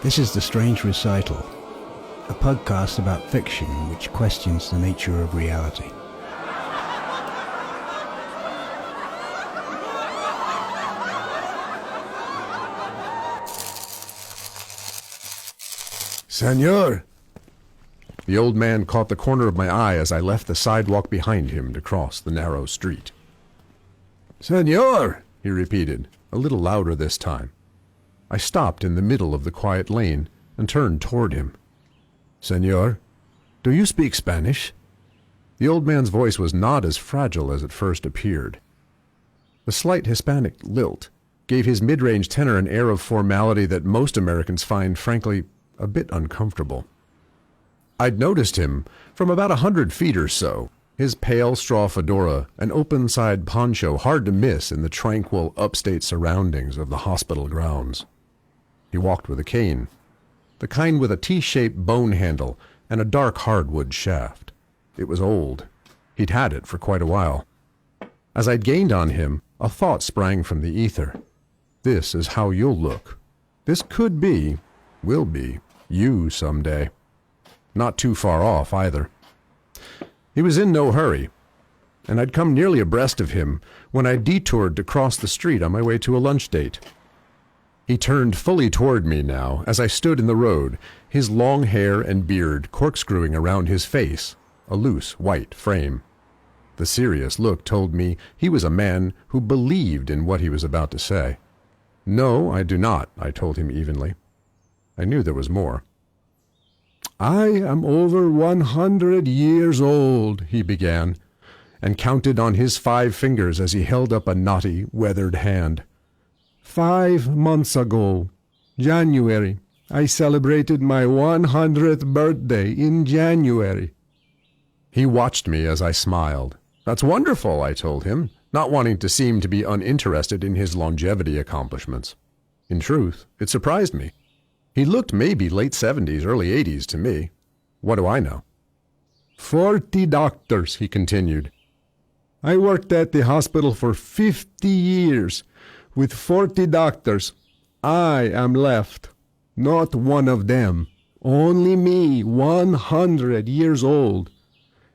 This is The Strange Recital, a podcast about fiction which questions the nature of reality. Senor! The old man caught the corner of my eye as I left the sidewalk behind him to cross the narrow street. Senor! He repeated, a little louder this time. I stopped in the middle of the quiet lane and turned toward him. Senor, do you speak Spanish? The old man's voice was not as fragile as it first appeared. The slight Hispanic lilt gave his mid-range tenor an air of formality that most Americans find, frankly, a bit uncomfortable. I'd noticed him from about 100 feet or so, his pale straw fedora, an open-side poncho hard to miss in the tranquil upstate surroundings of the hospital grounds. He walked with a cane, the kind with a T-shaped bone handle and a dark hardwood shaft. It was old. He'd had it for quite a while. As I'd gained on him, a thought sprang from the ether. This is how you'll look. This could be, will be, you someday. Not too far off, either. He was in no hurry, and I'd come nearly abreast of him when I detoured to cross the street on my way to a lunch date. He turned fully toward me now as I stood in the road, his long hair and beard corkscrewing around his face, a loose white frame. The serious look told me he was a man who believed in what he was about to say. No, I do not, I told him evenly. I knew there was more. I am over 100 years old, he began, and counted on his 5 fingers as he held up a knotty, weathered hand. 5 months ago, January, I celebrated my 100th birthday in January. He watched me as I smiled. That's wonderful, I told him, not wanting to seem to be uninterested in his longevity accomplishments. In truth, it surprised me. He looked maybe late 70s, early 80s to me. What do I know? 40 doctors, he continued. I worked at the hospital for 50 years. With 40 doctors, I am left. Not one of them. Only me, 100 years old.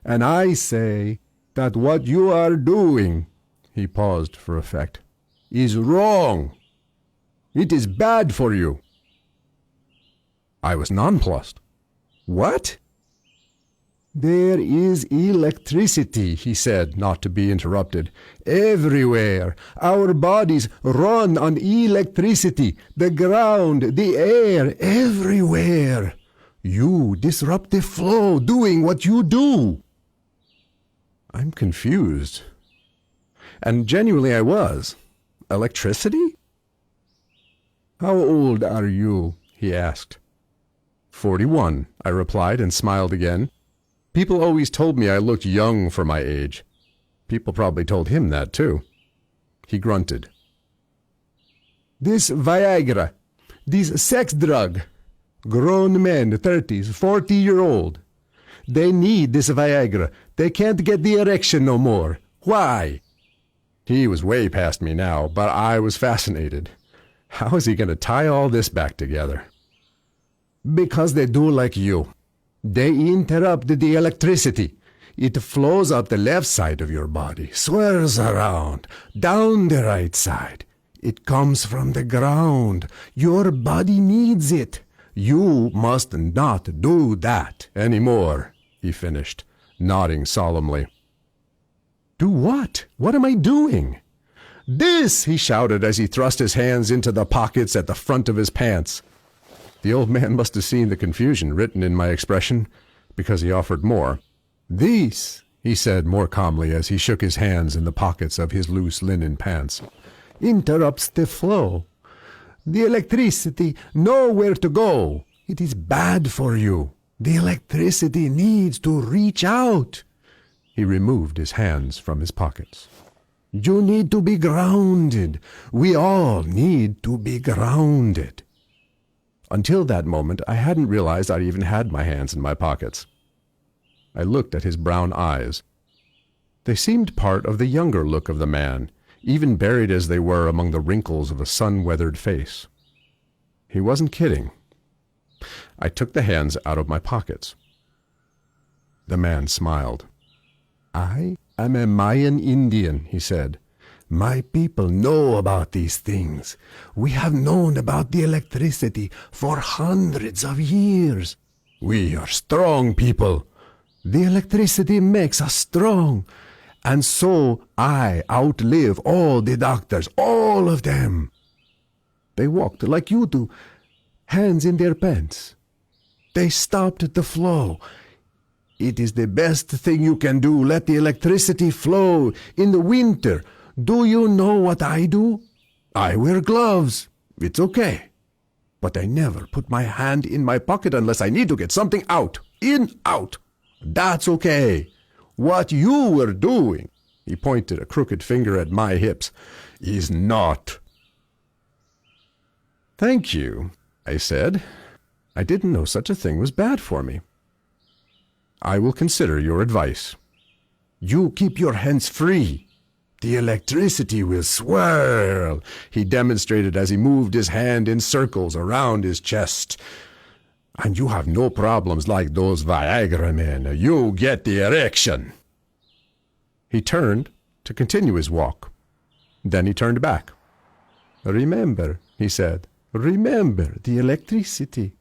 And I say that what you are doing, he paused for effect, is wrong. It is bad for you. I was nonplussed. What? There is electricity, he said, not to be interrupted. Everywhere. Our bodies run on electricity. The ground, the air, everywhere. You disrupt the flow doing what you do. I'm confused. And genuinely I was. Electricity? How old are you? He asked. 41, I replied and smiled again. People always told me I looked young for my age. People probably told him that, too. He grunted. This Viagra, this sex drug, grown men, 30s, 40-year-old, they need this Viagra. They can't get the erection no more. Why? He was way past me now, but I was fascinated. How is he going to tie all this back together? Because they do like you. They interrupt the electricity. It flows up the left side of your body, swirls around, down the right side. It comes from the ground. Your body needs it. You must not do that anymore, he finished, nodding solemnly. Do what? What am I doing? This, he shouted as he thrust his hands into the pockets at the front of his pants. The old man must have seen the confusion written in my expression, because he offered more. This, he said more calmly as he shook his hands in the pockets of his loose linen pants, interrupts the flow. The electricity nowhere to go. It is bad for you. The electricity needs to reach out. He removed his hands from his pockets. You need to be grounded. We all need to be grounded. Until that moment, I hadn't realized I'd even had my hands in my pockets. I looked at his brown eyes. They seemed part of the younger look of the man, even buried as they were among the wrinkles of a sun-weathered face. He wasn't kidding. I took the hands out of my pockets. The man smiled. "I am a Mayan Indian," he said. "My people know about these things. We have known about the electricity for hundreds of years. We are strong people. The electricity makes us strong. And so I outlive all the doctors, all of them. They walked like you do, hands in their pants. They stopped the flow. It is the best thing you can do. Let the electricity flow in the winter. Do you know what I do? I wear gloves. It's okay. But I never put my hand in my pocket unless I need to get something out. In, out. That's okay. What you were doing," he pointed a crooked finger at my hips, "is not." "Thank you," I said. I didn't know such a thing was bad for me. "I will consider your advice." "You keep your hands free. The electricity will swirl," he demonstrated as he moved his hand in circles around his chest. "And you have no problems like those Viagra men. You get the erection." He turned to continue his walk. Then he turned back. "Remember," he said, "remember the electricity.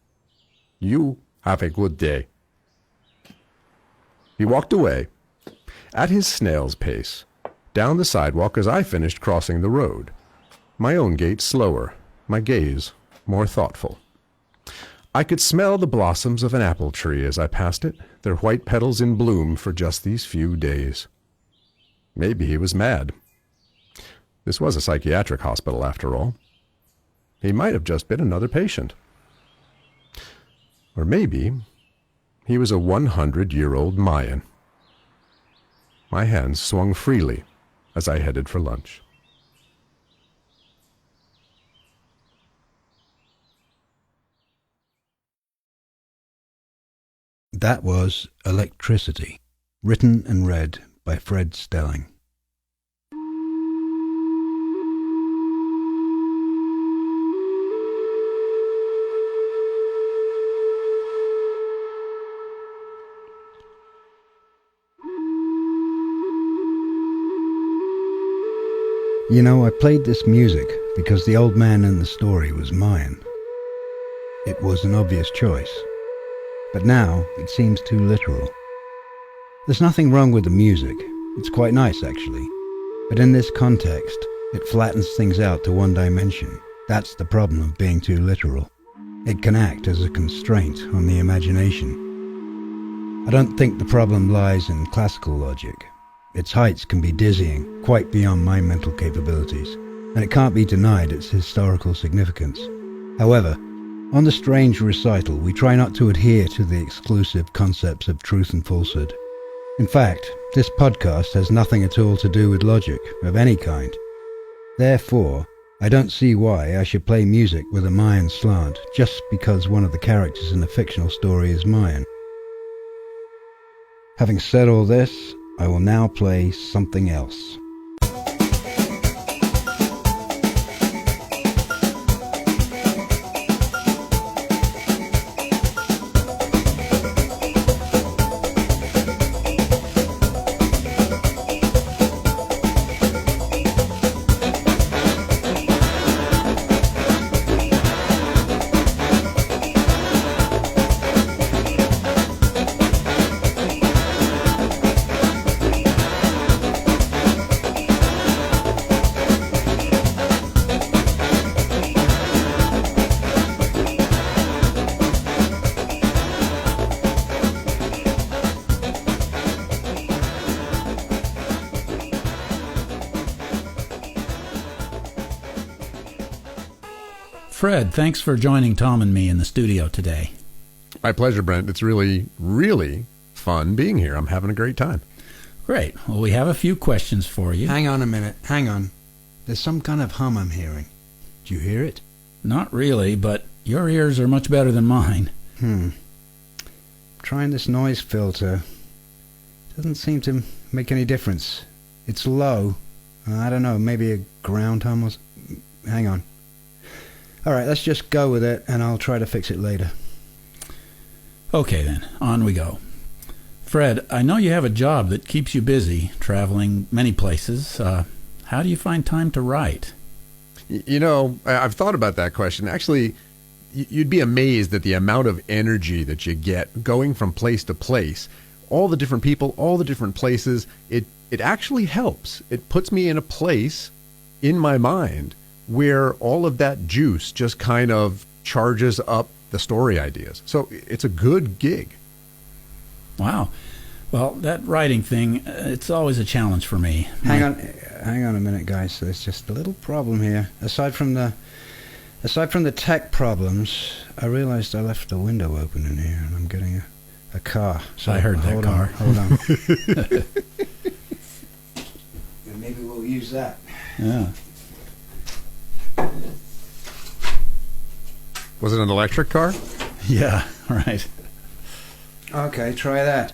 You have a good day." He walked away, at his snail's pace, down the sidewalk as I finished crossing the road, my own gait slower, my gaze more thoughtful. I could smell the blossoms of an apple tree as I passed it, their white petals in bloom for just these few days. Maybe he was mad. This was a psychiatric hospital, after all. He might have just been another patient. Or maybe he was a 100-year-old Mayan. My hands swung freely as I headed for lunch. That was Electricity, written and read by Fred Stelling. You know, I played this music because the old man in the story was Mayan. It was an obvious choice. But now it seems too literal. There's nothing wrong with the music. It's quite nice, actually. But in this context, it flattens things out to one dimension. That's the problem of being too literal. It can act as a constraint on the imagination. I don't think the problem lies in classical logic. Its heights can be dizzying, quite beyond my mental capabilities, and it can't be denied its historical significance. However, on the strange recital, we try not to adhere to the exclusive concepts of truth and falsehood. In fact, this podcast has nothing at all to do with logic of any kind. Therefore, I don't see why I should play music with a Mayan slant just because one of the characters in the fictional story is Mayan. Having said all this, I will now play something else. Fred, thanks for joining Tom and me in the studio today. My pleasure, Brent. It's really, really fun being here. I'm having a great time. Great. Well, we have a few questions for you. Hang on a minute. Hang on. There's some kind of hum I'm hearing. Do you hear it? Not really, but your ears are much better than mine. Trying this noise filter. Doesn't seem to make any difference. It's low. I don't know, maybe a ground hum or... Hang on. Alright, let's just go with it and I'll try to fix it later. Okay then, on we go. Fred, I know you have a job that keeps you busy, traveling many places. How do you find time to write? I've thought about that question. Actually, you'd be amazed at the amount of energy that you get going from place to place. All the different people, all the different places. It actually helps. It puts me in a place in my mind where all of that juice just kind of charges up the story ideas. So it's a good gig. Wow. Well, that writing thing, it's always a challenge for me. Hang on a minute, guys. There's just a little problem here. Aside from the tech problems, I realized I left the window open in here, and I'm getting a car. So I heard that car. Hold on. Maybe we'll use that. Yeah. Was it an electric car? Yeah, right. Okay, try that.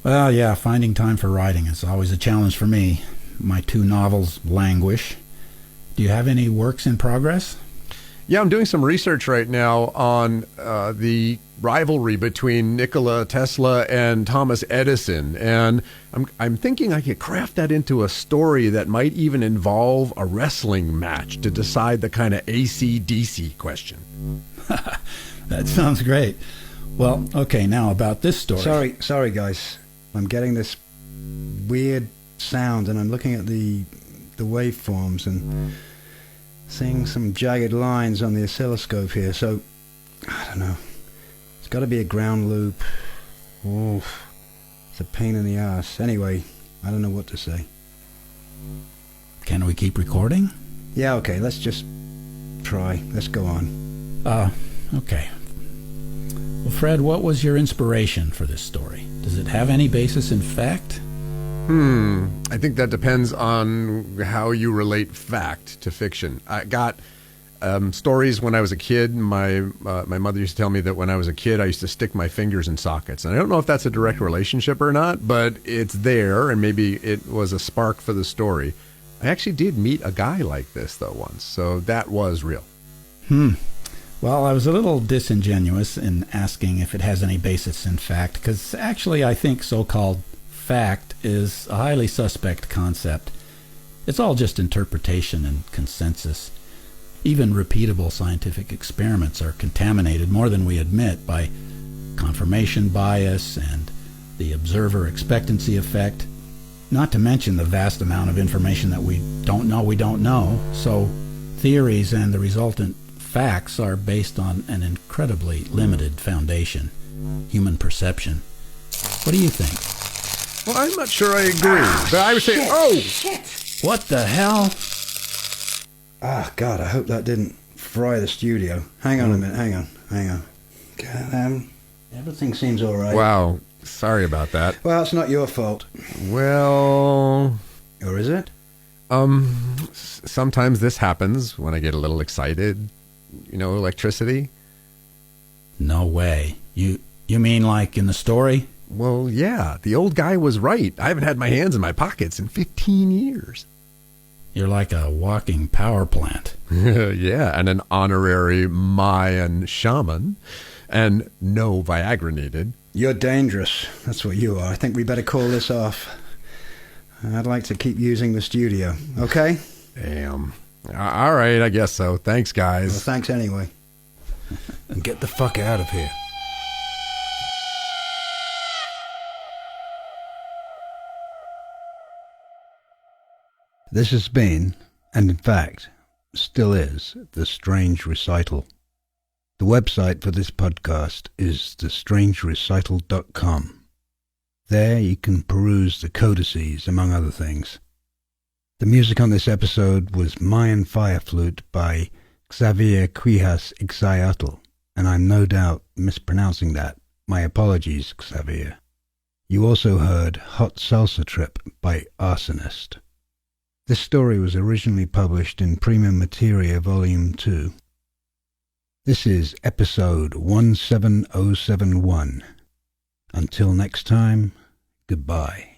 Well, yeah, finding time for writing is always a challenge for me. My 2 novels languish. Do you have any works in progress? Yeah, I'm doing some research right now on the rivalry between Nikola Tesla and Thomas Edison, and I'm thinking I could craft that into a story that might even involve a wrestling match to decide the kind of AC/DC question. That sounds great. Well, okay, now about this story. Sorry, guys. I'm getting this weird sound, and I'm looking at the waveforms and seeing some jagged lines on the oscilloscope here. So, I don't know. It's got to be a ground loop. Oh, it's a pain in the ass. Anyway, I don't know what to say. Can we keep recording? Yeah, okay. Let's just try. Let's go on. Okay. Well, Fred, what was your inspiration for this story? Does it have any basis in fact? I think that depends on how you relate fact to fiction. I got stories when I was a kid. My mother used to tell me that when I was a kid, I used to stick my fingers in sockets. And I don't know if that's a direct relationship or not, but it's there, and maybe it was a spark for the story. I actually did meet a guy like this, though, once, so that was real. Well, I was a little disingenuous in asking if it has any basis in fact, because actually I think so-called fact is a highly suspect concept. It's all just interpretation and consensus. Even repeatable scientific experiments are contaminated more than we admit by confirmation bias and the observer expectancy effect, not to mention the vast amount of information that we don't know. So theories and the resultant facts are based on an incredibly limited foundation, human perception. What do you think? Well, I'm not sure I agree. But I would say, Shit. What the hell? God, I hope that didn't fry the studio. Hang on a minute, hang on. God, everything seems all right. wow, sorry about that. Well, it's not your fault. Well, Or is it? sometimes this happens when I get a little excited. Electricity. No way. You mean like in the story? Well, yeah, the old guy was right. I haven't had my hands in my pockets in 15 years. You're like a walking power plant. Yeah, and an honorary Mayan shaman, and no Viagra needed. You're dangerous. That's what you are. I think we better call this off. I'd like to keep using the studio. Okay? Damn. All right, I guess so. Thanks, guys. Well, thanks anyway. And get the fuck out of here. This has been, and in fact, still is, The Strange Recital. The website for this podcast is thestrangerecital.com. There you can peruse the codices, among other things. The music on this episode was Mayan Fire Flute by Xavier Quijas Ixayatl, and I'm no doubt mispronouncing that. My apologies, Xavier. You also heard Hot Salsa Trip by Arsonist. This story was originally published in Prima Materia Volume 2. This is episode 17071. Until next time, goodbye.